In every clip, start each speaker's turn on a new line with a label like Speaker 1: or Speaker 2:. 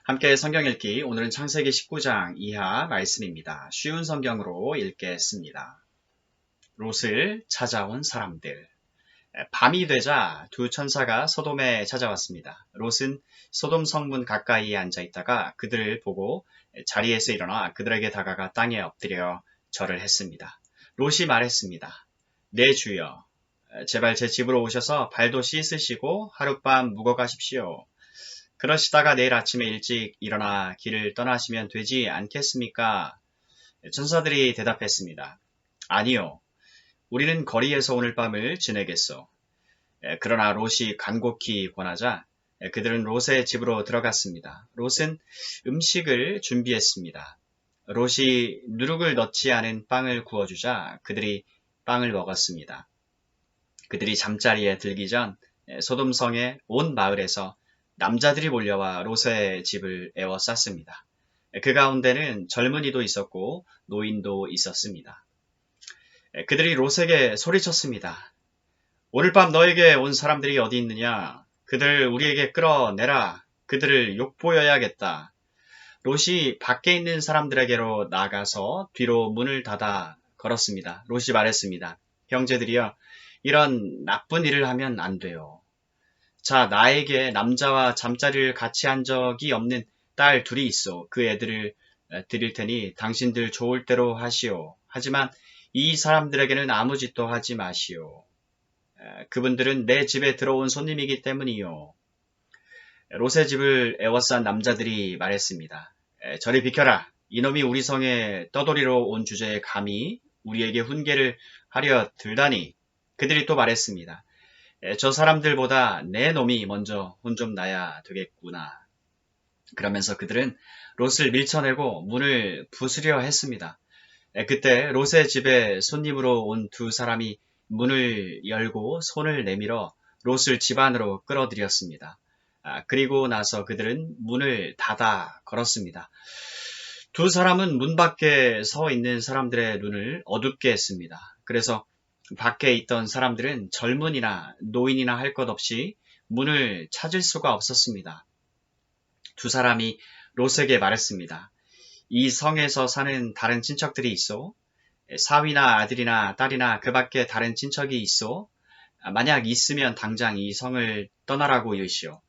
Speaker 1: 함께 성경 읽기, 오늘은 창세기 19장 이하 말씀입니다. 쉬운 성경으로 읽겠습니다. 롯을 찾아온 사람들. 밤이 되자 두 천사가 소돔에 찾아왔습니다. 롯은 소돔 성문 가까이에 앉아 있다가 그들을 보고 자리에서 일어나 그들에게 다가가 땅에 엎드려 절을 했습니다. 롯이 말했습니다. 내 주여, 제발 제 집으로 오셔서 발도 씻으시고 하룻밤 묵어 가십시오. 그러시다가 내일 아침에 일찍 일어나 길을 떠나시면 되지 않겠습니까? 천사들이 대답했습니다. 아니요. 우리는 거리에서 오늘 밤을 지내겠소. 그러나 롯이 간곡히 권하자 그들은 롯의 집으로 들어갔습니다. 롯은 음식을 준비했습니다. 롯이 누룩을 넣지 않은 빵을 구워주자 그들이 빵을 먹었습니다. 그들이 잠자리에 들기 전 소돔성의 온 마을에서 남자들이 몰려와 롯의 집을 에워쌌습니다. 그 가운데는 젊은이도 있었고 노인도 있었습니다. 그들이 롯에게 소리쳤습니다. 오늘 밤 너에게 온 사람들이 어디 있느냐? 그들을 우리에게 끌어내라. 그들을 욕보여야겠다. 롯이 밖에 있는 사람들에게로 나가서 뒤로 문을 닫아 걸었습니다. 롯이 말했습니다. 형제들이여, 이런 나쁜 일을 하면 안 돼요. 자, 나에게 남자와 잠자리를 같이 한 적이 없는 딸 둘이 있어. 그 애들을 드릴 테니 당신들 좋을 대로 하시오. 하지만 이 사람들에게는 아무 짓도 하지 마시오. 그분들은 내 집에 들어온 손님이기 때문이요. 롯의 집을 에워싼 남자들이 말했습니다. 저리 비켜라. 이놈이 우리 성에 떠돌이로 온 주제에 감히 우리에게 훈계를 하려 들다니. 그들이 또 말했습니다. 저 사람들보다 내 놈이 먼저 혼 좀 나야 되겠구나. 그러면서 그들은 롯을 밀쳐내고 문을 부수려 했습니다. 그때 롯의 집에 손님으로 온 두 사람이 문을 열고 손을 내밀어 롯을 집 안으로 끌어들였습니다. 그리고 나서 그들은 문을 닫아 걸었습니다. 두 사람은 문 밖에 서 있는 사람들의 눈을 어둡게 했습니다. 그래서 밖에 있던 사람들은 젊은이나 노인이나 할 것 없이 문을 찾을 수가 없었습니다. 두 사람이 롯에게 말했습니다. 이 성에서 사는 다른 친척들이 있어? 사위나 아들이나 딸이나 그 밖에 다른 친척이 있어? 만약 있으면 당장 이 성을 떠나라고 이르시오.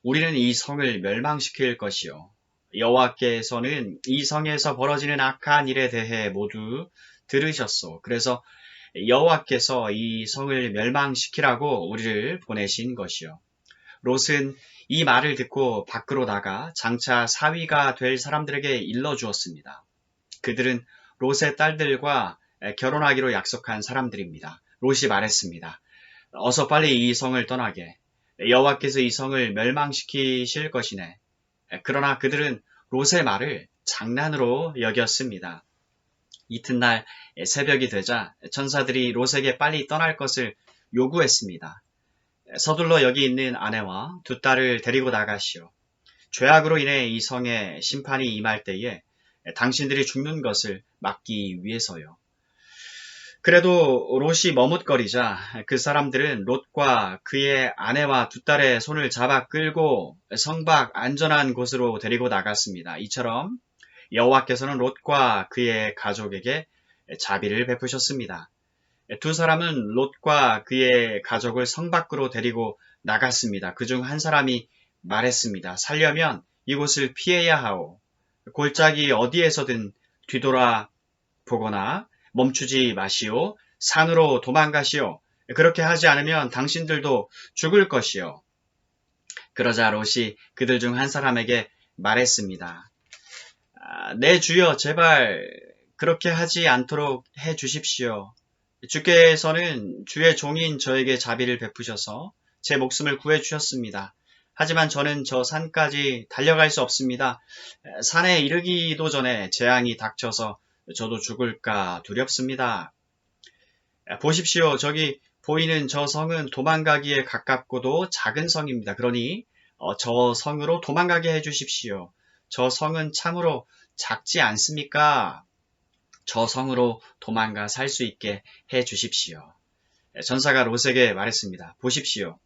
Speaker 1: 우리는 이 성을 멸망시킬 것이요. 여호와께서는 이 성에서 벌어지는 악한 일에 대해 모두 들으셨소. 그래서 여호와께서 이 성을 멸망시키라고 우리를 보내신 것이요. 롯은 이 말을 듣고 밖으로 나가 장차 사위가 될 사람들에게 일러주었습니다. 그들은 롯의 딸들과 결혼하기로 약속한 사람들입니다. 롯이 말했습니다. 어서 빨리 이 성을 떠나게. 여호와께서 이 성을 멸망시키실 것이네. 그러나 그들은 롯의 말을 장난으로 여겼습니다. 이튿날 새벽이 되자 천사들이 롯에게 빨리 떠날 것을 요구했습니다. 서둘러 여기 있는 아내와 두 딸을 데리고 나가시오. 죄악으로 인해 이 성에 심판이 임할 때에 당신들이 죽는 것을 막기 위해서요. 그래도 롯이 머뭇거리자 그 사람들은 롯과 그의 아내와 두 딸의 손을 잡아 끌고 성 밖 안전한 곳으로 데리고 나갔습니다. 이처럼 여호와께서는 롯과 그의 가족에게 자비를 베푸셨습니다. 두 사람은 롯과 그의 가족을 성 밖으로 데리고 나갔습니다. 그중 한 사람이 말했습니다. 살려면 이곳을 피해야 하오. 골짜기 어디에서든 뒤돌아 보거나 멈추지 마시오. 산으로 도망가시오. 그렇게 하지 않으면 당신들도 죽을 것이요. 그러자 롯이 그들 중 한 사람에게 말했습니다. 내 주여, 제발 그렇게 하지 않도록 해 주십시오. 주께서는 주의 종인 저에게 자비를 베푸셔서 제 목숨을 구해 주셨습니다. 하지만 저는 저 산까지 달려갈 수 없습니다. 산에 이르기도 전에 재앙이 닥쳐서 저도 죽을까 두렵습니다. 보십시오. 저기 보이는 저 성은 도망가기에 가깝고도 작은 성입니다. 그러니 저 성으로 도망가게 해 주십시오. 저 성은 참으로 작지 않습니까? 저 성으로 도망가 살 수 있게 해 주십시오. 전사가 롯에게 말했습니다. 보십시오.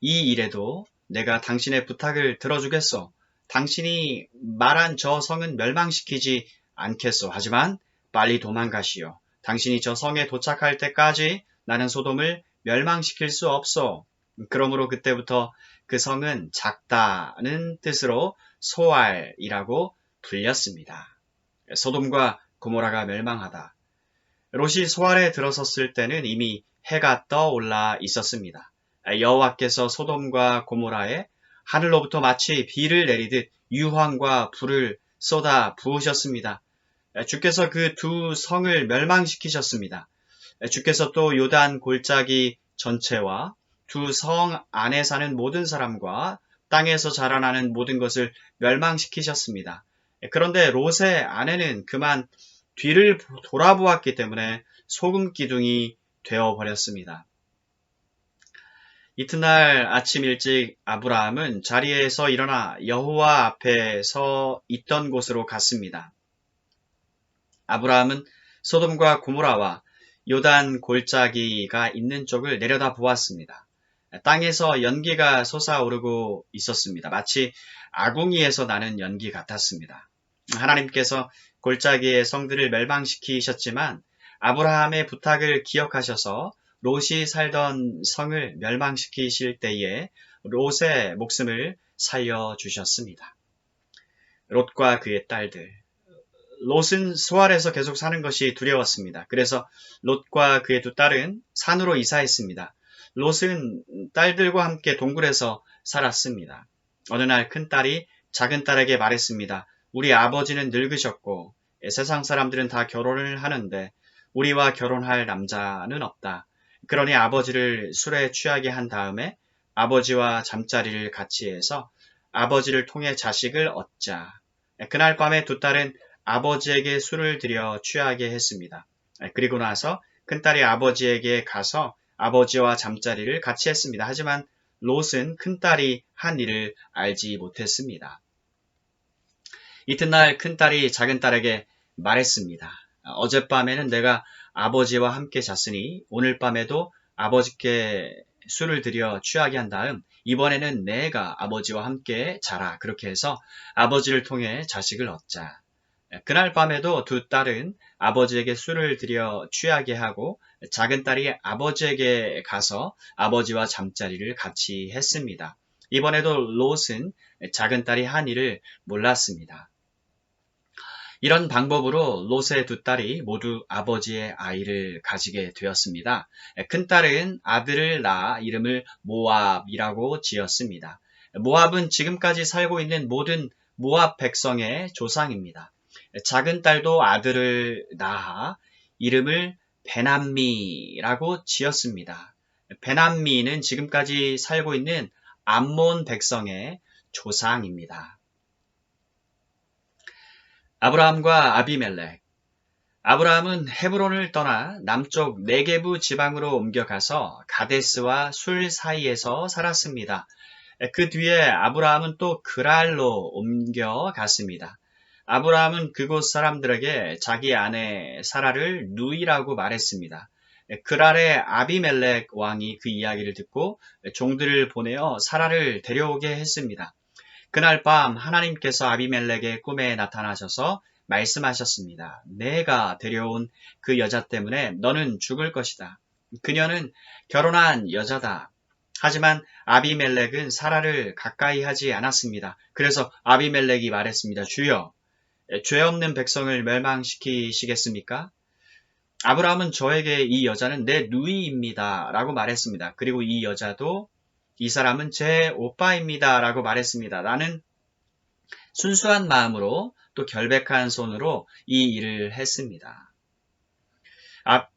Speaker 1: 이 일에도 내가 당신의 부탁을 들어주겠소. 당신이 말한 저 성은 멸망시키지 않겠소. 하지만 빨리 도망가시오. 당신이 저 성에 도착할 때까지 나는 소돔을 멸망시킬 수 없소. 그러므로 그때부터 그 성은 작다는 뜻으로 소알이라고 불렸습니다. 소돔과 고모라가 멸망하다. 롯이 소알에 들어섰을 때는 이미 해가 떠올라 있었습니다. 여호와께서 소돔과 고모라에 하늘로부터 마치 비를 내리듯 유황과 불을 쏟아 부으셨습니다. 주께서 그 두 성을 멸망시키셨습니다. 주께서 또 요단 골짜기 전체와 두 성 안에 사는 모든 사람과 땅에서 자라나는 모든 것을 멸망시키셨습니다. 그런데 롯의 아내는 그만 뒤를 돌아보았기 때문에 소금 기둥이 되어버렸습니다. 이튿날 아침 일찍 아브라함은 자리에서 일어나 여호와 앞에 서 있던 곳으로 갔습니다. 아브라함은 소돔과 고모라와 요단 골짜기가 있는 쪽을 내려다 보았습니다. 땅에서 연기가 솟아오르고 있었습니다. 마치 아궁이에서 나는 연기 같았습니다. 하나님께서 골짜기의 성들을 멸망시키셨지만 아브라함의 부탁을 기억하셔서 롯이 살던 성을 멸망시키실 때에 롯의 목숨을 살려주셨습니다. 롯과 그의 딸들. 롯은 소알에서 계속 사는 것이 두려웠습니다. 그래서 롯과 그의 두 딸은 산으로 이사했습니다. 롯은 딸들과 함께 동굴에서 살았습니다. 어느 날 큰딸이 작은딸에게 말했습니다. 우리 아버지는 늙으셨고 세상 사람들은 다 결혼을 하는데 우리와 결혼할 남자는 없다. 그러니 아버지를 술에 취하게 한 다음에 아버지와 잠자리를 같이 해서 아버지를 통해 자식을 얻자. 그날 밤에 두 딸은 아버지에게 술을 들여 취하게 했습니다. 그리고 나서 큰딸이 아버지에게 가서 아버지와 잠자리를 같이 했습니다. 하지만 롯은 큰딸이 한 일을 알지 못했습니다. 이튿날 큰딸이 작은딸에게 말했습니다. 어젯밤에는 내가 아버지와 함께 잤으니 오늘 밤에도 아버지께 술을 들여 취하게 한 다음 이번에는 내가 아버지와 함께 자라. 그렇게 해서 아버지를 통해 자식을 얻자. 그날 밤에도 두 딸은 아버지에게 술을 들여 취하게 하고 작은 딸이 아버지에게 가서 아버지와 잠자리를 같이 했습니다. 이번에도 롯은 작은 딸이 한 일을 몰랐습니다. 이런 방법으로 롯의 두 딸이 모두 아버지의 아이를 가지게 되었습니다. 큰 딸은 아들을 낳아 이름을 모압이라고 지었습니다. 모압은 지금까지 살고 있는 모든 모압 백성의 조상입니다. 작은 딸도 아들을 낳아 이름을 베남미라고 지었습니다. 베남미는 지금까지 살고 있는 암몬 백성의 조상입니다. 아브라함과 아비멜렉. 아브라함은 헤브론을 떠나 남쪽 네게부 지방으로 옮겨가서 가데스와 술 사이에서 살았습니다. 그 뒤에 아브라함은 또 그랄로 옮겨갔습니다. 아브라함은 그곳 사람들에게 자기 아내 사라를 누이라고 말했습니다. 그랄의 아비멜렉 왕이 그 이야기를 듣고 종들을 보내어 사라를 데려오게 했습니다. 그날 밤 하나님께서 아비멜렉의 꿈에 나타나셔서 말씀하셨습니다. 내가 데려온 그 여자 때문에 너는 죽을 것이다. 그녀는 결혼한 여자다. 하지만 아비멜렉은 사라를 가까이 하지 않았습니다. 그래서 아비멜렉이 말했습니다. 주여, 죄 없는 백성을 멸망시키시겠습니까? 아브라함은 저에게 이 여자는 내 누이입니다. 라고 말했습니다. 그리고 이 여자도 이 사람은 제 오빠입니다. 라고 말했습니다. 나는 순수한 마음으로 또 결백한 손으로 이 일을 했습니다.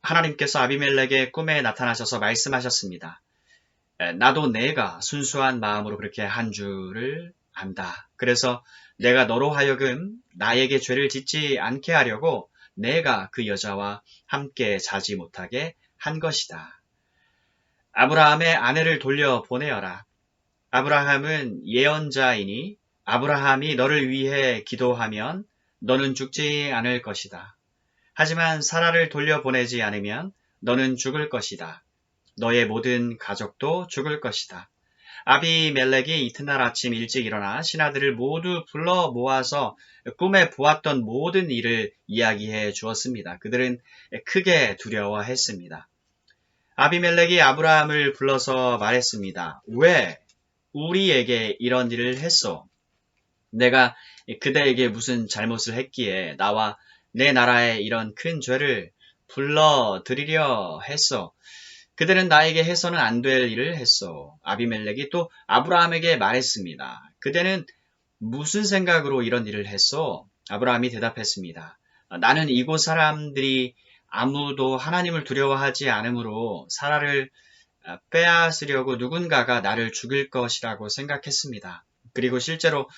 Speaker 1: 하나님께서 아비멜렉의 꿈에 나타나셔서 말씀하셨습니다. 나도 내가 순수한 마음으로 그렇게 한 줄을 안다. 그래서 내가 너로 하여금 나에게 죄를 짓지 않게 하려고 내가 그 여자와 함께 자지 못하게 한 것이다. 아브라함의 아내를 돌려보내어라. 아브라함은 예언자이니 아브라함이 너를 위해 기도하면 너는 죽지 않을 것이다. 하지만 사라를 돌려보내지 않으면 너는 죽을 것이다. 너의 모든 가족도 죽을 것이다. 아비멜렉이 이튿날 아침 일찍 일어나 신하들을 모두 불러 모아서 꿈에 보았던 모든 일을 이야기해 주었습니다. 그들은 크게 두려워했습니다. 아비멜렉이 아브라함을 불러서 말했습니다. 왜 우리에게 이런 일을 했소? 내가 그대에게 무슨 잘못을 했기에 나와 내 나라에 이런 큰 죄를 불러들이려 했소? 그들은 나에게 해서는 안 될 일을 했소. 아비멜렉이 또 아브라함에게 말했습니다. 그대는 무슨 생각으로 이런 일을 했소? 아브라함이 대답했습니다. 나는 이곳 사람들이 아무도 하나님을 두려워하지 않으므로 사라를 빼앗으려고 누군가가 나를 죽일 것이라고 생각했습니다. 그리고 실제로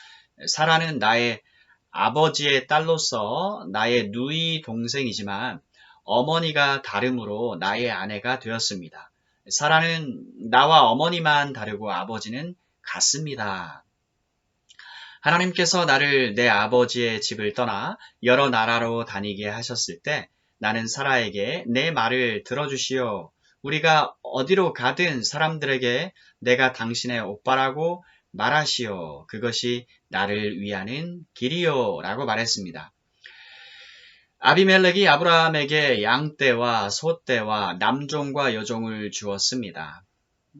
Speaker 1: 사라는 나의 아버지의 딸로서 나의 누이 동생이지만 어머니가 다름으로 나의 아내가 되었습니다. 사라는 나와 어머니만 다르고 아버지는 같습니다. 하나님께서 나를 내 아버지의 집을 떠나 여러 나라로 다니게 하셨을 때 나는 사라에게 내 말을 들어주시오. 우리가 어디로 가든 사람들에게 내가 당신의 오빠라고 말하시오. 그것이 나를 위하는 길이요. 라고 말했습니다. 아비멜렉이 아브라함에게 양떼와 소떼와 남종과 여종을 주었습니다.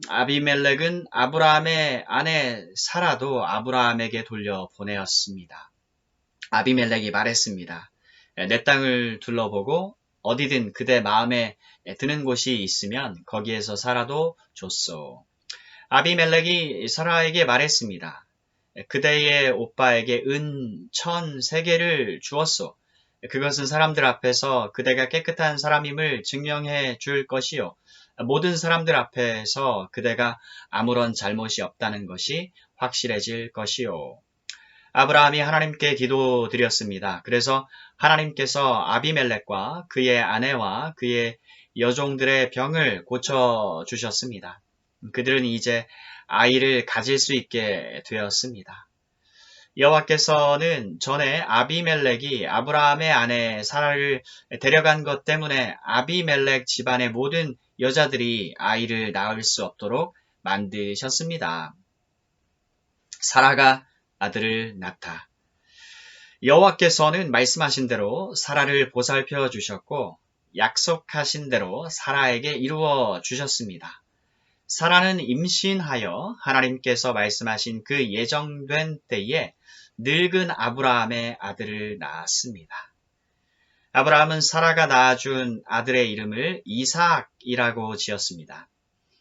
Speaker 1: 아비멜렉은 아브라함의 아내 사라도 아브라함에게 돌려보내었습니다. 아비멜렉이 말했습니다. 내 땅을 둘러보고 어디든 그대 마음에 드는 곳이 있으면 거기에서 살아도 좋소. 아비멜렉이 사라에게 말했습니다. 그대의 오빠에게 은 1,000세겔을 주었소. 그것은 사람들 앞에서 그대가 깨끗한 사람임을 증명해 줄 것이요. 모든 사람들 앞에서 그대가 아무런 잘못이 없다는 것이 확실해질 것이요. 아브라함이 하나님께 기도드렸습니다. 그래서 하나님께서 아비멜렉과 그의 아내와 그의 여종들의 병을 고쳐주셨습니다. 그들은 이제 아이를 가질 수 있게 되었습니다. 여호와께서는 전에 아비멜렉이 아브라함의 아내 사라를 데려간 것 때문에 아비멜렉 집안의 모든 여자들이 아이를 낳을 수 없도록 만드셨습니다. 사라가 아들을 낳다. 여호와께서는 말씀하신 대로 사라를 보살펴 주셨고 약속하신 대로 사라에게 이루어 주셨습니다. 사라는 임신하여 하나님께서 말씀하신 그 예정된 때에 늙은 아브라함의 아들을 낳았습니다. 아브라함은 사라가 낳아준 아들의 이름을 이삭이라고 지었습니다.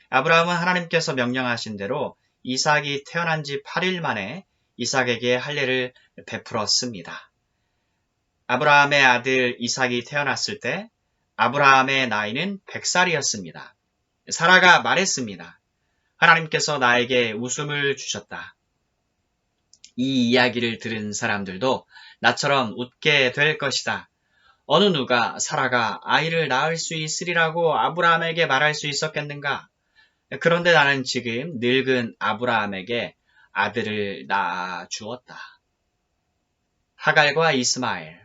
Speaker 1: 아브라함은 하나님께서 명령하신 대로 이삭이 태어난 지 8일 만에 이삭에게 할례를 베풀었습니다. 아브라함의 아들 이삭이 태어났을 때 아브라함의 나이는 100살이었습니다. 사라가 말했습니다. 하나님께서 나에게 웃음을 주셨다. 이 이야기를 들은 사람들도 나처럼 웃게 될 것이다. 어느 누가 사라가 아이를 낳을 수 있으리라고 아브라함에게 말할 수 있었겠는가? 그런데 나는 지금 늙은 아브라함에게 아들을 낳아 주었다. 하갈과 이스마엘.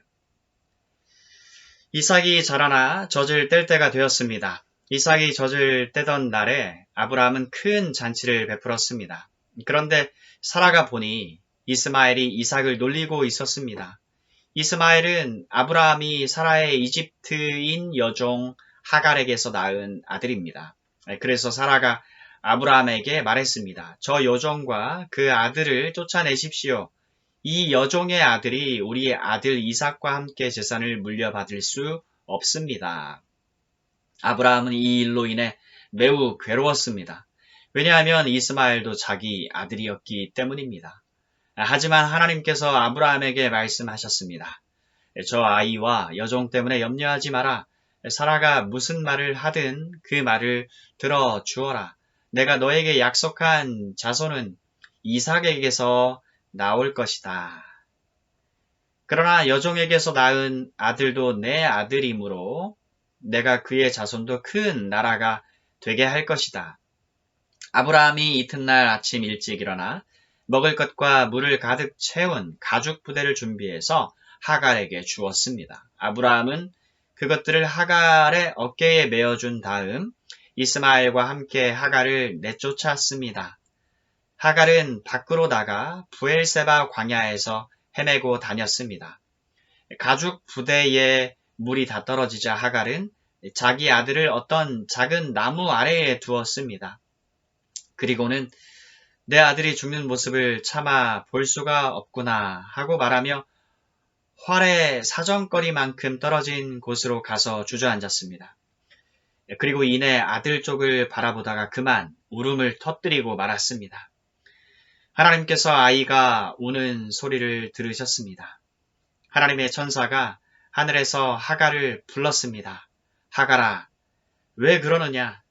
Speaker 1: 이삭이 자라나 젖을 뗄 때가 되었습니다. 이삭이 젖을 떼던 날에 아브라함은 큰 잔치를 베풀었습니다. 그런데 사라가 보니 이스마엘이 이삭을 놀리고 있었습니다. 이스마엘은 아브라함이 사라의 이집트인 여종 하갈에게서 낳은 아들입니다. 그래서 사라가 아브라함에게 말했습니다. 저 여종과 그 아들을 쫓아내십시오. 이 여종의 아들이 우리 아들 이삭과 함께 재산을 물려받을 수 없습니다. 아브라함은 이 일로 인해 매우 괴로웠습니다. 왜냐하면 이스마엘도 자기 아들이었기 때문입니다. 하지만 하나님께서 아브라함에게 말씀하셨습니다. 저 아이와 여종 때문에 염려하지 마라. 사라가 무슨 말을 하든 그 말을 들어 주어라. 내가 너에게 약속한 자손은 이삭에게서 나올 것이다. 그러나 여종에게서 낳은 아들도 내 아들이므로 내가 그의 자손도 큰 나라가 되게 할 것이다. 아브라함이 이튿날 아침 일찍 일어나 먹을 것과 물을 가득 채운 가죽 부대를 준비해서 하갈에게 주었습니다. 아브라함은 그것들을 하갈의 어깨에 메어준 다음 이스마엘과 함께 하갈을 내쫓았습니다. 하갈은 밖으로 나가 브엘세바 광야에서 헤매고 다녔습니다. 가죽 부대에 물이 다 떨어지자 하갈은 자기 아들을 어떤 작은 나무 아래에 두었습니다. 그리고는 내 아들이 죽는 모습을 차마 볼 수가 없구나 하고 말하며 활의 사정거리만큼 떨어진 곳으로 가서 주저앉았습니다. 그리고 이내 아들 쪽을 바라보다가 그만 울음을 터뜨리고 말았습니다. 하나님께서 아이가 우는 소리를 들으셨습니다. 하나님의 천사가 하늘에서 하갈을 불렀습니다. 하갈아, 왜 그러느냐?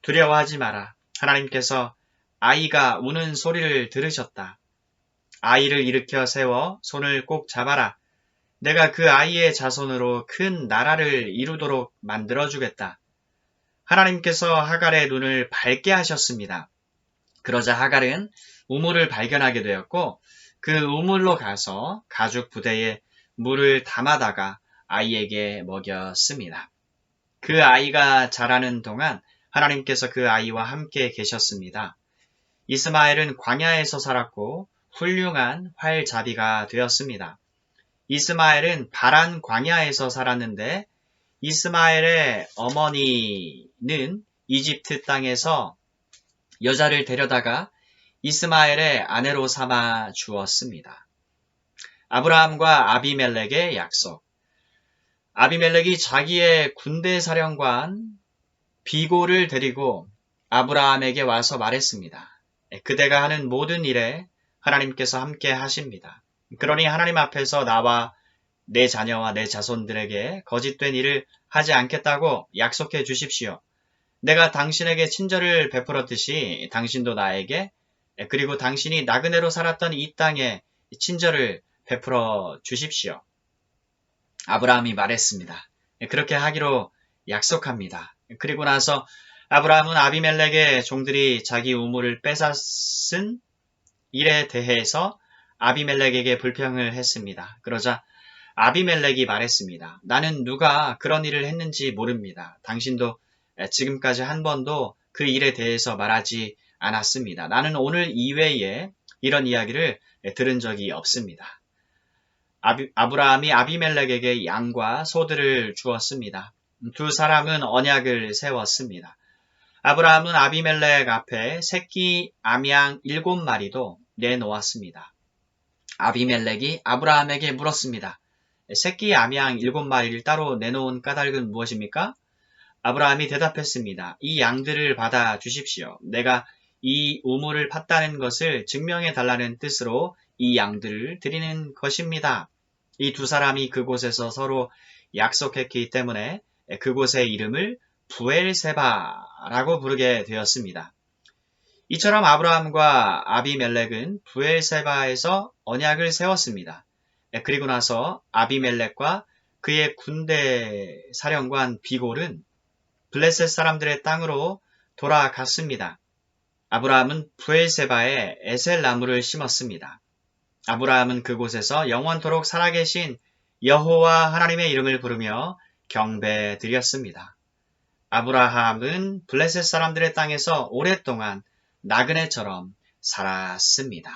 Speaker 1: 두려워하지 마라. 하나님께서 아이가 우는 소리를 들으셨다. 아이를 일으켜 세워 손을 꼭 잡아라. 내가 그 아이의 자손으로 큰 나라를 이루도록 만들어주겠다. 하나님께서 하갈의 눈을 밝게 하셨습니다. 그러자 하갈은 우물을 발견하게 되었고 그 우물로 가서 가죽 부대에 물을 담아다가 아이에게 먹였습니다. 그 아이가 자라는 동안 하나님께서 그 아이와 함께 계셨습니다. 이스마엘은 광야에서 살았고 훌륭한 활잡이가 되었습니다. 이스마엘은 바란 광야에서 살았는데 이스마엘의 어머니는 이집트 땅에서 여자를 데려다가 이스마엘의 아내로 삼아 주었습니다. 아브라함과 아비멜렉의 약속. 아비멜렉이 자기의 군대 사령관 비고를 데리고 아브라함에게 와서 말했습니다. 그대가 하는 모든 일에 하나님께서 함께 하십니다. 그러니 하나님 앞에서 나와 내 자녀와 내 자손들에게 거짓된 일을 하지 않겠다고 약속해 주십시오. 내가 당신에게 친절을 베풀었듯이 당신도 나에게 그리고 당신이 나그네로 살았던 이 땅에 친절을 베풀어 주십시오. 아브라함이 말했습니다. 그렇게 하기로 약속합니다. 그리고 나서 아브라함은 아비멜렉의 종들이 자기 우물을 빼앗은 일에 대해서 아비멜렉에게 불평을 했습니다. 그러자 아비멜렉이 말했습니다. 나는 누가 그런 일을 했는지 모릅니다. 당신도 지금까지 한 번도 그 일에 대해서 말하지 않았습니다. 나는 오늘 이외에 이런 이야기를 들은 적이 없습니다. 아브라함이 아비멜렉에게 양과 소들을 주었습니다. 두 사람은 언약을 세웠습니다. 아브라함은 아비멜렉 앞에 새끼 암양 7마리도 내놓았습니다. 아비멜렉이 아브라함에게 물었습니다. 새끼 암양 7마리를 따로 내놓은 까닭은 무엇입니까? 아브라함이 대답했습니다. 이 양들을 받아 주십시오. 내가 이 우물을 팠다는 것을 증명해 달라는 뜻으로 이 양들을 드리는 것입니다. 이 두 사람이 그곳에서 서로 약속했기 때문에 그곳의 이름을 부엘세바라고 부르게 되었습니다. 이처럼 아브라함과 아비멜렉은 부엘세바에서 언약을 세웠습니다. 그리고 나서 아비멜렉과 그의 군대 사령관 비골은 블레셋 사람들의 땅으로 돌아갔습니다. 아브라함은 부엘세바에 에셀 나무를 심었습니다. 아브라함은 그곳에서 영원토록 살아계신 여호와 하나님의 이름을 부르며 경배드렸습니다. 아브라함은 블레셋 사람들의 땅에서 오랫동안 나그네처럼 살았습니다.